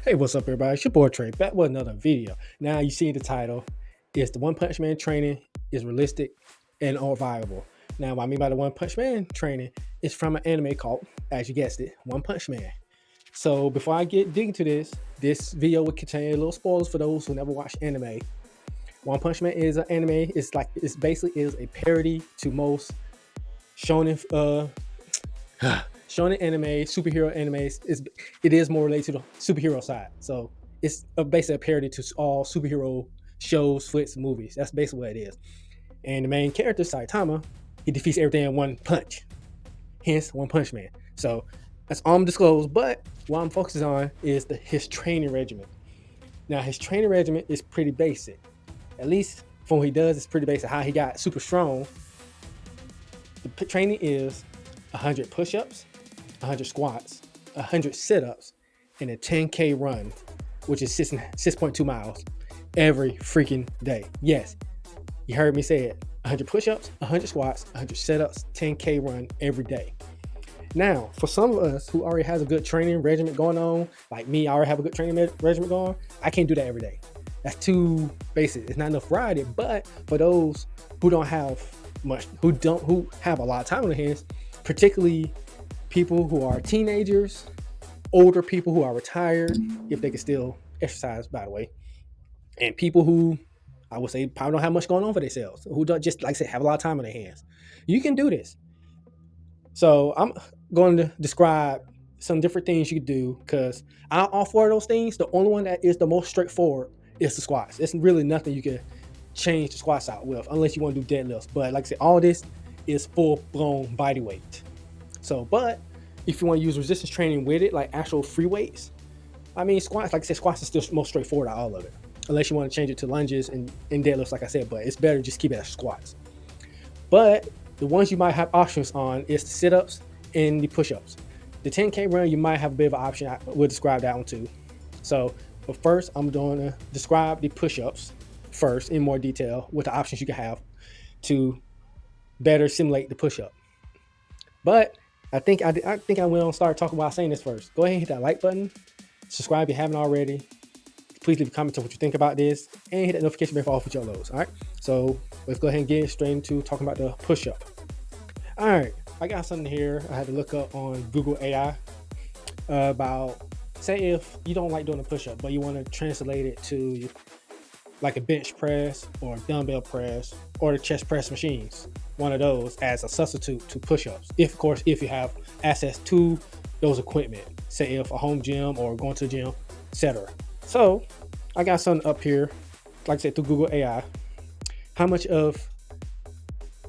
Hey, what's up, everybody? It's your boy Trey back with another video. Now you see the title is the One Punch Man training is realistic and or viable. Now, what I mean by the One Punch Man training is from an anime called, as you guessed it, One Punch Man. So before I get dig into this video will contain a little spoilers for those who never watched anime. One Punch Man is an anime. It's basically is a parody to most shonen shonen anime, superhero animes. It is more related to the superhero side. So it's basically a parody to all superhero shows, flicks, movies. That's basically what it is. And the main character, Saitama, he defeats everything in one punch. Hence, One Punch Man. So that's all I'm disclosed. But what I'm focusing on is his training regimen. Now, his training regimen is pretty basic. At least from what he does, it's pretty basic. How he got super strong. The training is 100 push-ups, 100 squats, 100 sit-ups, and a 10K run, which is 6.2 miles every freaking day. Yes, you heard me say it. 100 push-ups, 100 squats, 100 sit-ups, 10K run every day. Now, for some of us who already has a good training regimen going on, like me, I already have a good training regimen going on, I can't do that every day. That's too basic. It's not enough variety. But for those who don't have much, who have a lot of time on their hands, particularly people who are teenagers, older people who are retired, if they can still exercise, by the way, and people who I would say probably don't have much going on for themselves, who don't, just like I said, have a lot of time on their hands. You can do this. So I'm going to describe some different things you could do, because out of all four of those things, the only one that is the most straightforward is the squats. It's really nothing you can change the squats out with unless you want to do deadlifts. But like I said, all this is full-blown body weight. So, but if you want to use resistance training with it, like actual free weights, I mean, squats, like I said, squats is still most straightforward out of all of it, unless you want to change it to lunges and deadlifts, like I said. But it's better to just keep it as squats. But the ones you might have options on is the sit-ups and the push-ups. The 10K run, you might have a bit of an option. I will describe that one too. So, but first, I'm going to describe the push-ups first in more detail with the options you can have to better simulate the push-up. But I think I will start talking while saying this first. Go ahead and hit that like button. Subscribe if you haven't already. Please leave a comment on what you think about this, and hit that notification bell for all future uploads. All right. So let's go ahead and get straight into talking about the push-up. All right. I got something here I had to look up on Google AI about, say if you don't like doing a push-up, but you want to translate it to like a bench press or dumbbell press or the chest press machines, one of those as a substitute to push-ups. Of course, if you have access to those equipment, say if a home gym or going to the gym, etc. So I got something up here, like I said, through Google AI, how much of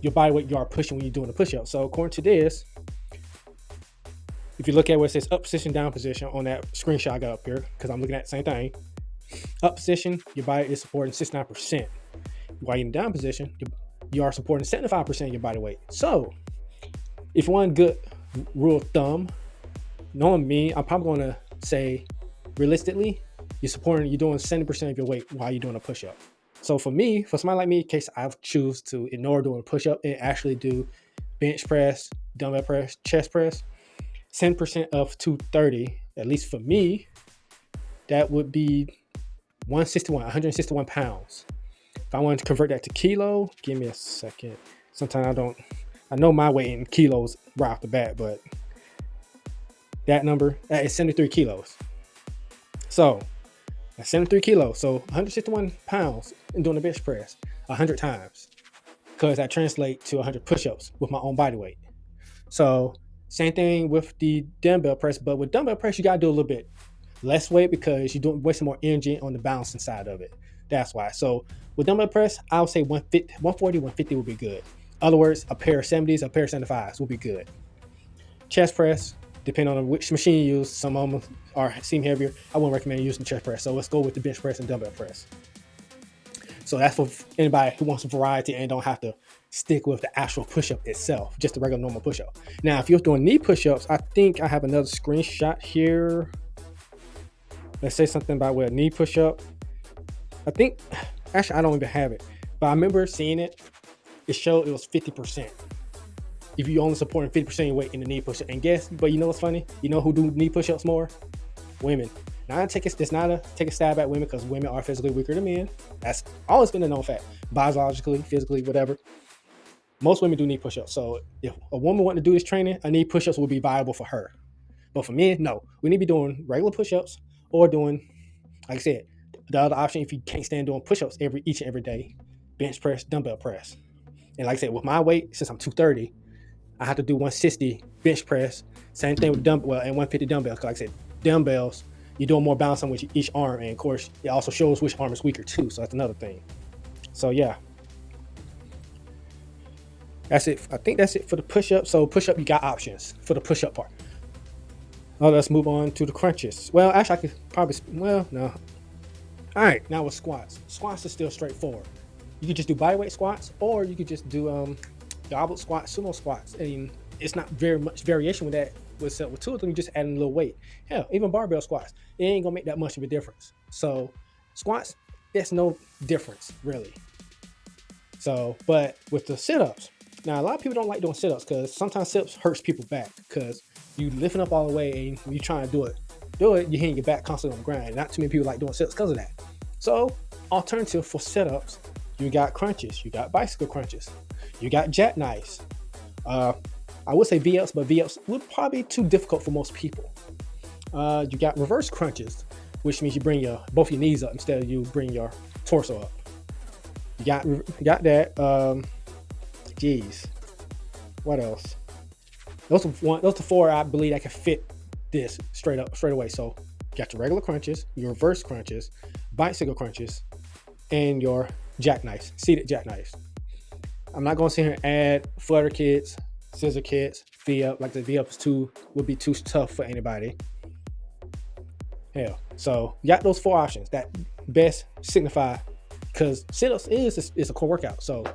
your body weight you are pushing when you're doing a push-up. So according to this, if you look at where it says up position, down position on that screenshot I got up here, because I'm looking at the same thing, up position, your body is supporting 69%. While you're in down position, you are supporting 75% of your body weight. So if one good rule of thumb, knowing me, I'm probably going to say realistically, you're doing 70% of your weight while you're doing a push-up. So for me, for somebody like me, in case I choose to ignore doing a push-up and actually do bench press, dumbbell press, chest press, 10% of 230, at least for me, that would be 161 pounds. If I wanted to convert that to kilo, give me a second. Sometimes I know my weight in kilos right off the bat, but that number, that is 73 kilos. So that's 73 kilos. So 161 pounds in doing a bench press 100 times, because that translates to 100 push-ups with my own body weight. So same thing with the dumbbell press, but with dumbbell press, you got to do a little bit less weight because you're wasting more energy on the balancing side of it. That's why. So with dumbbell press, I would say 140, 150 would be good. In other words, a pair of 70s, a pair of 75s will be good. Chest press, depending on which machine you use, some of them seem heavier. I wouldn't recommend using chest press. So let's go with the bench press and dumbbell press. So that's for anybody who wants some variety and don't have to stick with the actual push-up itself, just the regular normal push-up. Now, if you're doing knee push-ups, I think I have another screenshot here. Let's say something about a knee push-up. I think, actually, I don't even have it, but I remember seeing it. It showed it was 50%. If you only supporting 50% of your weight in the knee push-up. And but you know what's funny? You know who do knee push-ups more? women. It's not a take a stab at women because women are physically weaker than men. That's always been a known fact, biologically, physically, whatever. Most women do need push-ups. So if a woman wanting to do this training, I need push-ups will be viable for her. But for men, no. We need to be doing regular push-ups or doing, like I said, the other option if you can't stand doing push-ups each and every day, bench press, dumbbell press. And like I said, with my weight, since I'm 230, I have to do 160 bench press. Same thing with dumbbell and 150 dumbbells. Like I said, dumbbells, you're doing more balance on each arm, and of course, it also shows which arm is weaker too. So that's another thing. So yeah, that's it. I think that's it for the push-up. So push-up, you got options for the push-up part. Oh, let's move on to the crunches. Well, actually, I could probably. Well, no. All right, now with squats. Squats is still straightforward. You could just do bodyweight squats, or you could just do goblet squats, sumo squats, and it's not very much variation with that. With two of them, you just adding a little weight. Hell, even barbell squats, it ain't gonna make that much of a difference. So squats, there's no difference really. So, but with the sit-ups, now a lot of people don't like doing sit-ups because sometimes sit-ups hurts people back because you lifting up all the way and you trying to do it, you're hitting your back constantly on the ground. Not too many people like doing sit-ups because of that. So, alternative for sit-ups, you got crunches, you got bicycle crunches, you got jackknives. I would say V-ups, but V-ups would probably be too difficult for most people. You got reverse crunches, which means you bring both your knees up instead of you bring your torso up. You got that. Geez, what else? Those are four I believe I can fit this straight away. So you got your regular crunches, your reverse crunches, bicycle crunches, and your jackknives, seated jackknives. I'm not going to sit here and add flutter kits, scissor kits, V-up. Like the V-ups would be too tough for anybody. Hell, so you got those four options that best signify, because sit-ups is a core workout. So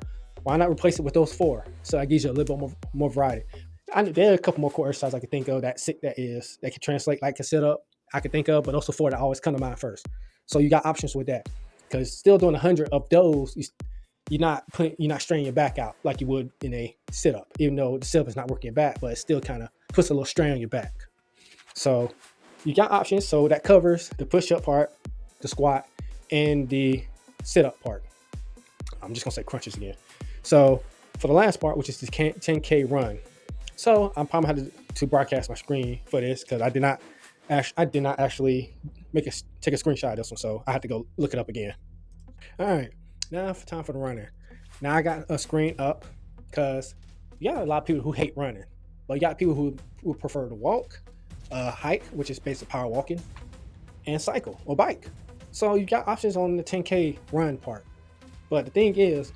why not replace it with those four? So that gives you a little bit more variety. There are a couple more core exercises I can think of that can translate like a sit-up I can think of, but those are four that always come to mind first. So you got options with that, because still doing 100 of those, you're not straining your back out like you would in a sit-up, even though the sit-up is not working your back, but it still kind of puts a little strain on your back. So you got options. So that covers the push-up part, the squat, and the sit-up part. I'm just gonna say crunches again. So for the last part, which is the 10K run. So I'm probably have to broadcast my screen for this because I did not actually take a screenshot of this one, so I have to go look it up again. All right, now for time for the running. Now I got a screen up because you got a lot of people who hate running, but you got people who prefer to walk, hike, which is basically power walking, and cycle or bike. So you got options on the 10K run part. But the thing is,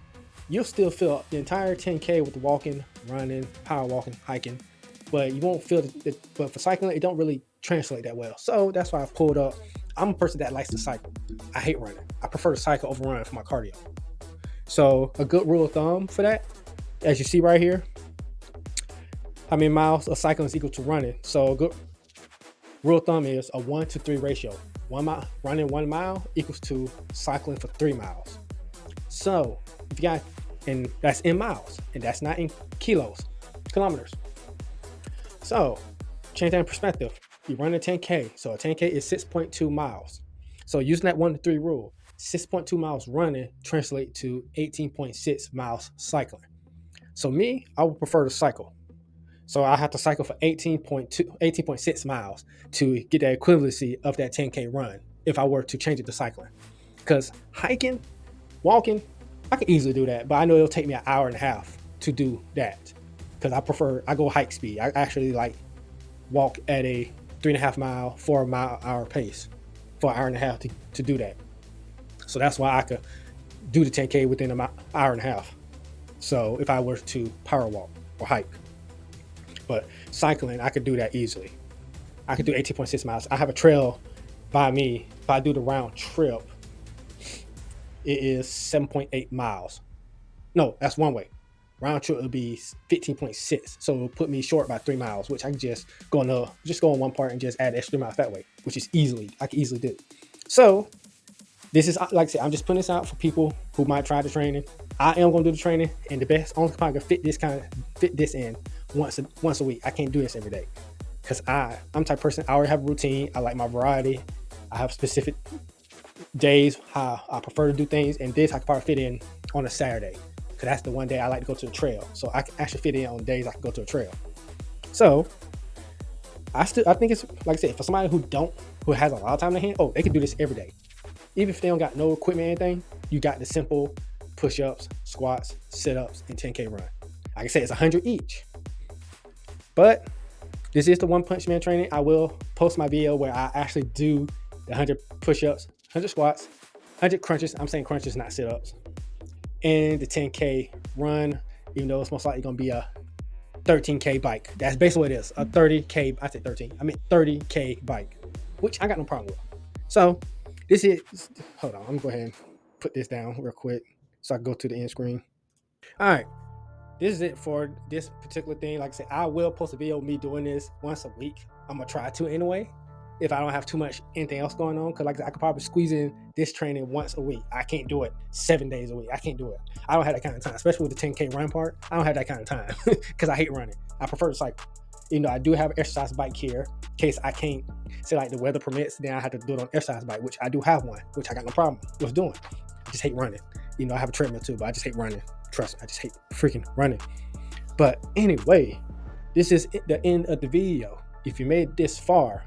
you'll still feel the entire 10K with the walking, running, power walking, hiking, but you won't feel it. But for cycling, it don't really translate that well. So that's why I pulled up. I'm a person that likes to cycle. I hate running. I prefer to cycle over running for my cardio. So a good rule of thumb for that, as you see right here, how many miles of cycling is equal to running. So a good rule of thumb is a 1-to-3 ratio. 1 mile running 1 mile equals to cycling for 3 miles. So if you got, and that's in miles, and that's not in kilometers. So change that in perspective. You run a 10K, so a 10K is 6.2 miles. So using that 1-to-3 rule, 6.2 miles running translate to 18.6 miles cycling. So me, I would prefer to cycle. So I have to cycle for 18.6 miles to get the equivalency of that 10K run if I were to change it to cycling. Because hiking, walking, I can easily do that, but I know it'll take me an hour and a half to do that because I go hike speed. I actually walk at a 3.5 mile, 4 mile hour pace for an hour and a half to do that. So that's why I could do the 10K within an hour and a half. So if I were to power walk or hike, but cycling, I could do that easily. I could do 18.6 miles. I have a trail by me. If I do the round trip, it is 7.8 miles. No, that's one way. Round trip would be 15.6. So it'll put me short by 3 miles, which I can just go on one part and just add extra miles that way, which is I can easily do. So this is, like I said, I'm just putting this out for people who might try the training. I am going to do the training, and the best only probably can fit this in once a week. I can't do this every day. because I'm the type of person, I already have a routine. I like my variety. I have specific days how I prefer to do things, and this I can probably fit in on a Saturday because that's the one day I like to go to the trail. So I can actually fit in on days I can go to a trail. So I think it's like I said, for somebody who has a lot of time in their hand, they can do this every day. Even if they don't got no equipment or anything, you got the simple push-ups, squats, sit-ups, and 10K run. Like I said, it's 100 each. But this is the One Punch Man training. I will post my video where I actually do the 100 push-ups, 100 squats, 100 crunches. I'm saying crunches, not sit-ups. And the 10K run, even though it's most likely going to be a 13K bike. That's basically what it is. A 30K, I said 13. I meant 30K bike, which I got no problem with. So this is, hold on, I'm going to go ahead and put this down real quick so I can go to the end screen. All right. This is it for this particular thing. Like I said, I will post a video of me doing this once a week. I'm going to try to anyway, if I don't have too much anything else going on. Because like I could probably squeeze in this training once a week. I can't do it 7 days a week. I can't do it. I don't have that kind of time, especially with the 10K run part. I don't have that kind of time because I hate running. I prefer to cycle. I do have an exercise bike here in case I can't, say like the weather permits, then I have to do it on exercise bike, which I do have one, which I got no problem with doing. I just hate running. I have a treadmill too, but I just hate running. Trust me, I just hate freaking running. But anyway, this is the end of the video. If you made it this far,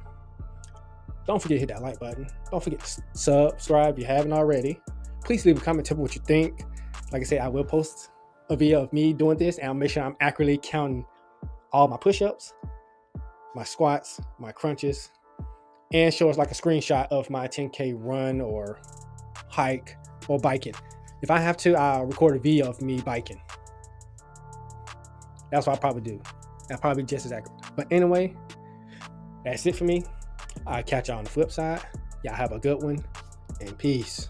don't forget to hit that like button. Don't forget to subscribe if you haven't already. Please leave a comment, tell me what you think. Like I said, I will post a video of me doing this, and I'll make sure I'm accurately counting all my push-ups, my squats, my crunches, and show us like a screenshot of my 10K run or hike or biking. If I have to, I'll record a video of me biking. That's what I'll probably do. That'll probably be just as accurate. But anyway, that's it for me. I'll catch y'all on the flip side. Y'all have a good one, and peace.